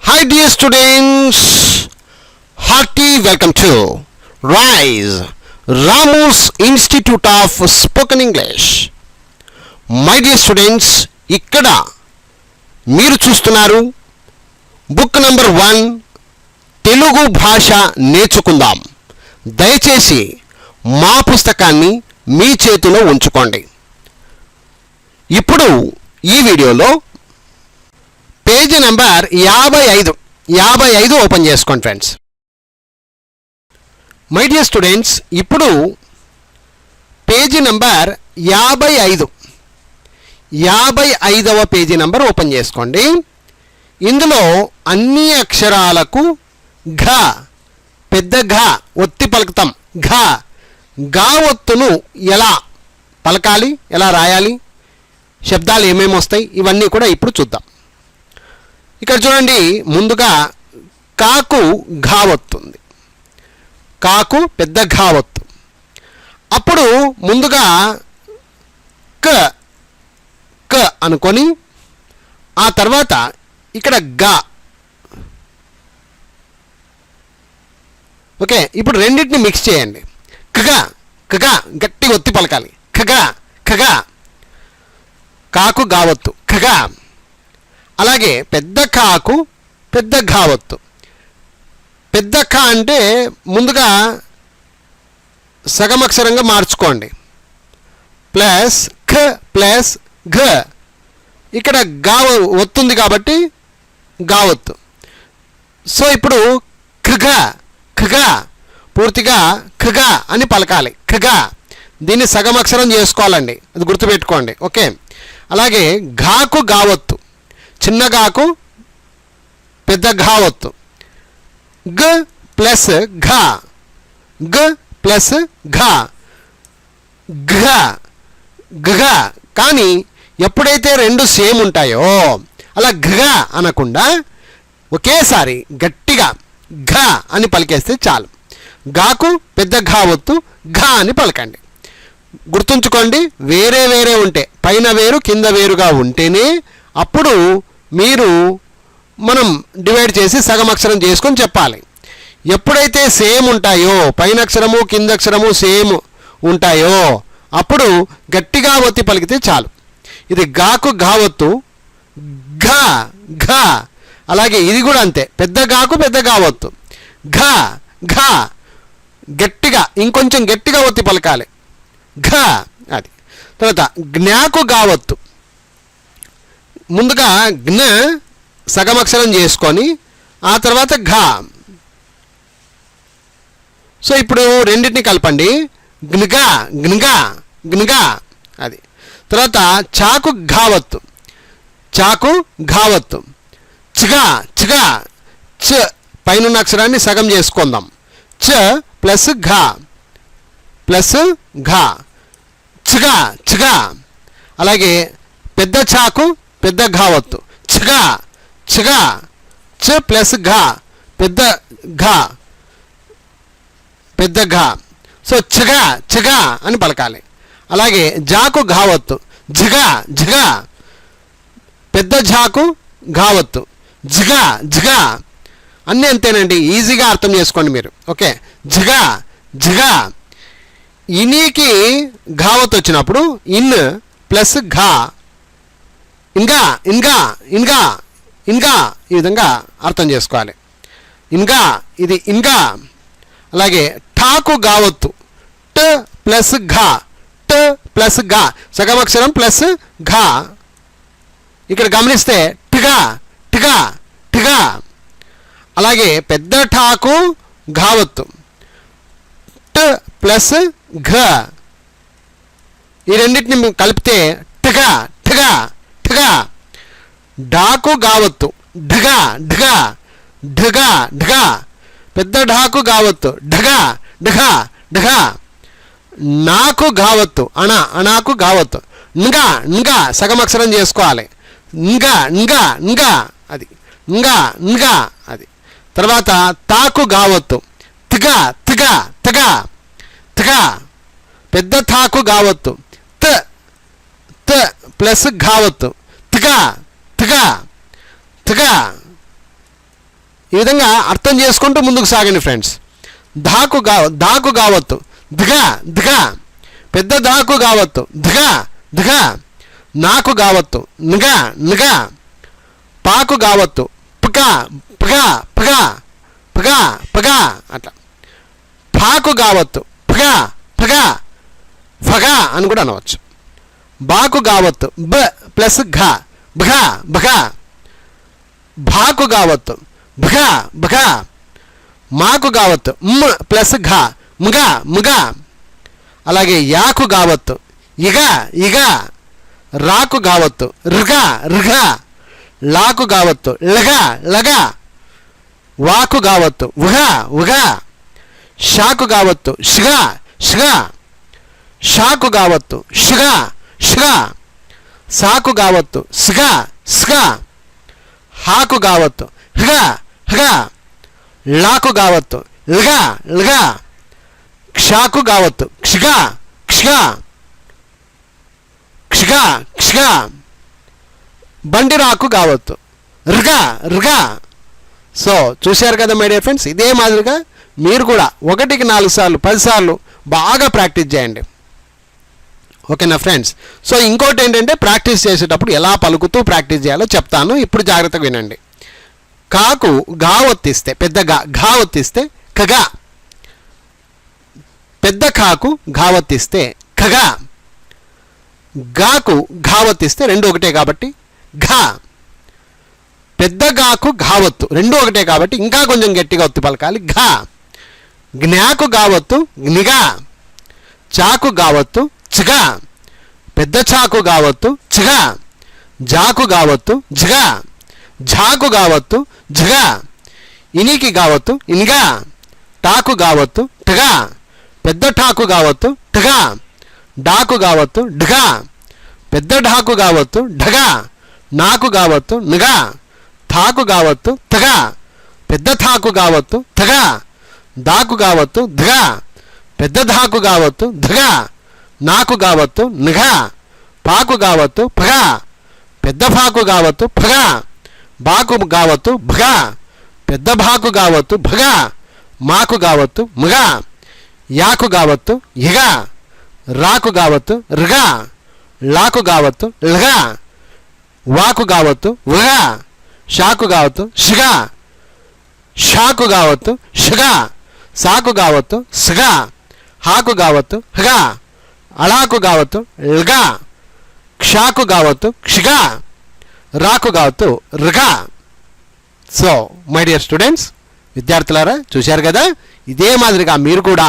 Hi dear students, hearty welcome to RISE, Ramu's Institute of Spoken English. My dear students, ఇక్కడ మీరు చూస్తున్నారు book number 1 Telugu భాష నేర్చుకుందాం. దయచేసి మా పుస్తకాన్ని మీ చేతిలో ఉంచుకోండి. ఇప్పుడు ఈ వీడియోలో పేజీ నెంబర్ 55 ఓపెన్ చేసుకోండి ఫ్రెండ్స్. మై డియర్ స్టూడెంట్స్, ఇప్పుడు పేజీ నెంబర్ 55వ పేజీ నెంబర్ ఓపెన్ చేసుకోండి. ఇందులో అన్ని అక్షరాలకు ఘ, పెద్ద ఘ ఒత్తి పలుకుతాం. ఘ ఒత్తును ఎలా పలకాలి, ఎలా రాయాలి, శబ్దాలు ఏమేమి వస్తాయి, ఇవన్నీ కూడా ఇప్పుడు చూద్దాం. ఇక్కడ చూడండి, ముందుగా కాకు ఘా వస్తుంది. కాకు పెద్ద ఘా వత్తు. అప్పుడు ముందుగా క క అనుకొని ఆ తర్వాత ఇక్కడ గా. ఓకే, ఇప్పుడు రెండింటిని మిక్స్ చేయండి. ఖగా ఖగా గట్టి ఒత్తి పలకాలి. ఖగా ఖగా కాకు గావత్తు ఖగా. అలాగే పెద్ద కాకు పెద్ద ఘావత్తు. పెద్ద ఖ అంటే ముందుగా సగమక్షరంగా మార్చుకోండి. ప్లస్ ఖ ప్లస్ ఘ. ఇక్కడ గా ఒత్తుంది కాబట్టి గావత్తు. సో ఇప్పుడు ఖగా ఖగా పూర్తిగా ఖగా అని పలకాలి. ఖగా దీన్ని సగమక్షరం చేసుకోవాలండి, అది గుర్తుపెట్టుకోండి. ఓకే, అలాగే ఘాకు గావత్తు, చిన్న ఘాకు పెద్ద ఘావత్తు. గ ప్లస్ ఘా, గ ప్లస్ ఘా, ఘ ఘ. కానీ ఎప్పుడైతే రెండు సేమ్ ఉంటాయో అలా ఘ అనకుండా ఒకేసారి గట్టిగా ఘ అని పలికేస్తే చాలు. గాకు పెద్ద ఘావత్తు ఘ అని పలకండి. గుర్తుంచుకోండి, వేరే వేరే ఉంటే, పైన వేరు కింద వేరుగా ఉంటేనే అప్పుడు మీరు మనం డివైడ్ చేసి సగం అక్షరం చేసుకొని చెప్పాలి. ఎప్పుడైతే సేమ్ ఉంటాయో, పైన అక్షరము కింద అక్షరము సేమ్ ఉంటాయో అప్పుడు గట్టిగా ఒత్తి పలికితే చాలు. ఇది గాకు ఘావత్తు ఘా ఘా. అలాగే ఇది కూడా అంతే, పెద్ద గాకు పెద్ద గావత్తు ఘా ఘా. గట్టిగా ఇంకొంచెం గట్టిగా ఒత్తి పలకాలి ఘా. అది తర్వాత జ్ఞాకు గావత్తు. ముందుగా జ్ఞ సగమక్షరం చేసుకొని ఆ తర్వాత ఘా. సో ఇప్పుడు రెండింటిని కలపండి. జ్ఞగా జ్ఞగా జ్ఞగా. అది తర్వాత చాకు ఘావత్తు, చాకు ఘావత్తు చిగా చిగా. చ పైన అక్షరాన్ని సగం చేసుకుందాం. చ ప్లస్ ఘా ప్లస్ ఘా చిగా చిగా. అలాగే పెద్ద చాకు పెద్ద ఘావత్తు చిగా చిగా. చ ప్లస్ ఘా పెద్ద ఘా పెద్ద ఘా. సో చిగా చిగా అని పలకాలి. అలాగే జాకు ఘావత్తు జిగా జిగా. పెద్ద ఝాకు ఘావత్తు జిగా జిగా. అన్నీ అంతేనండి, ఈజీగా అర్థం చేసుకోండి మీరు. ఓకే, జిగా జిగా. ఇనికి ఘావత్తు వచ్చినప్పుడు ఇన్ ప్లస్ ఘా ఇన్గా ఇన్గా ఇన్గా ఇన్గా. ఈ విధంగా అర్థం చేసుకోవాలి. ఇన్గా ఇది ఇన్గా. అలాగే ఠాకు గావత్తు ట ప్లస్ ఘా ట ప్లస్ ఘా సగమక్షరం ప్లస్ ఘా. ఇక్కడ గమనిస్తే టిగా టిగా టిగా. అలాగే పెద్ద ఠాకు ఘావత్తు ట ప్లస్ ఘ. ఈ రెండింటిని కలిపితే టిగా టిగా టిగా. ఢాకు గావత్తు ఢగా ఢగా ఢగా ఢగా. పెద్ద ఢాకు గావత్తు ఢగా ఢగా ఢగా. నాకు గావత్తు అణ అణాకు గావత్తు nga nga సగం అక్షరం చేసుకోవాలి. nga nga nga. అది nga nga. అది తర్వాత తాకు గావత్తు తిగా తిగా తిగా తిగా. పెద్ద తాకు గావత్తు త త ప్లస్ ఘావత్తు తిగా తిగా తిగా. ఈ విధంగా అర్థం చేసుకుంటూ ముందుకు సాగండి ఫ్రెండ్స్. దాకు గావత్తు ధగా ధగా, పెద్ద దాకు గావత్తు ధగా ధగా. నాకు గావత్తు నిగా నిగా, పాకు గావత్తు పగా పగా పగా పగా పగా అట్లా. పాకు గావత్తు పగా పగా ఫగా అని కూడా అనవచ్చు. బాకు గావత్తు బ ప్లస్ ఘ బఘా బఘా. భాకు గావత్తు బఘా బఘా. మాకు గావత్తు మ్ ప్లస్ ఘ ముగా ముగా. అలాగే యాకు గావత్తు ఇగ ఇగ. రాకు గావత్తు రుగా రుగా. లాకు గావత్తు లగా లగా. వాకు గావత్తు ఉగా ఉగా. షాకు గావత్తు షిగా షిగా. షాకు గావత్తు షిగా షిగా. సాకు గావత్తు సిగా సిగా. హాకు గావత్తు హగా హగా. లాకు గావత్తు లగా లగా. క్షాకు గావత్తు క్షిగా క్షిగా క్షిగా క్షిగా. బండిరాకు గావత్తు రుగా రుగా. సో చూశారు కదా మై డియర్ ఫ్రెండ్స్, ఇదే మాదిరిగా మీరు కూడా 1కి 4 సార్లు 10 సార్లు బాగా ప్రాక్టీస్ చేయండి. ఓకేనా ఫ్రెండ్స్? సో ఇంకోటి ఏంటంటే ప్రాక్టీస్ చేసేటప్పుడు ఎలా పలుకుతూ ప్రాక్టీస్ చేయాలో చెప్తాను, ఇప్పుడు జాగ్రత్తగా వినండి. కాకు గా ఒత్తిస్తే, పెద్ద ఘా ఒత్తిస్తే కగా. పెద్ద కాకు ఘా ఒత్తిస్తే ఖగా. గాకు ఘా ఒత్తిస్తే రెండు ఒకటే కాబట్టి ఘా. పెద్ద గాకు ఘావత్తు రెండు ఒకటే కాబట్టి ఇంకా కొంచెం గట్టిగా ఒత్తి పలకాలి ఘా. జ్ఞాకు గావత్తు నిగా. చాకు గావత్తు చిగా. పెద్ద చాకు గావత్తు చిగా. జాకు గావత్తు జిగా. ఝాకు గావత్తు ఝగా. ఇనికి గావత్తు ఇన్గా. టాకు గావత్తు టగా. పెద్ద ఠాకు గావత్తు టగా. డాకు గావత్తు ఢగా. పెద్ద ఢాకు గావత్తు ఢగా. నాకు గావత్తు నిగా. థాకు గావత్తు తగా. పెద్ద థాకు గావత్తు తగా. దాకు గావత్తు ధగా. పెద్ద ధాకు గావత్తు ధగా. నాకు గావత్తు నిఘా. పాకు గావత్తు పగా. పెద్ద ఫాకు గావత్తు పగా. బాకు గావత్తు భగా. పెద్ద భాకు గావత్తు భగా. మాకు గావత్తు మగా. యాకు గావత్తు ఇగా. రాకు గావత్తు రుగా. లాకు గావత్తు లగా. వాకు గావత్తు ఉగా. షాకు గావత్తు షిగా. షాకు గావత్తు షిగా. సాకు గావత్తు సిగా. హాకు గావత్తు హగా. అలాకు గావత్తు లగా. క్షాకు గావత్తు క్షిగా. రాకు గావత్తు రుగా. సో మై డియర్ స్టూడెంట్స్, విద్యార్థులారా చూశారు కదా, ఇదే మాదిరిగా మీరు కూడా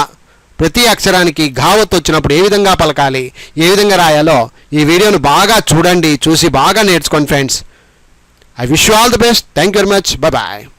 ప్రతి అక్షరానికి ఘావత్తు వచ్చినప్పుడు ఏ విధంగా పలకాలి, ఏ విధంగా రాయాలో ఈ వీడియోను బాగా చూడండి, చూసి బాగా నేర్చుకోండి friends. I wish you all the best. Thank you very much. Bye bye.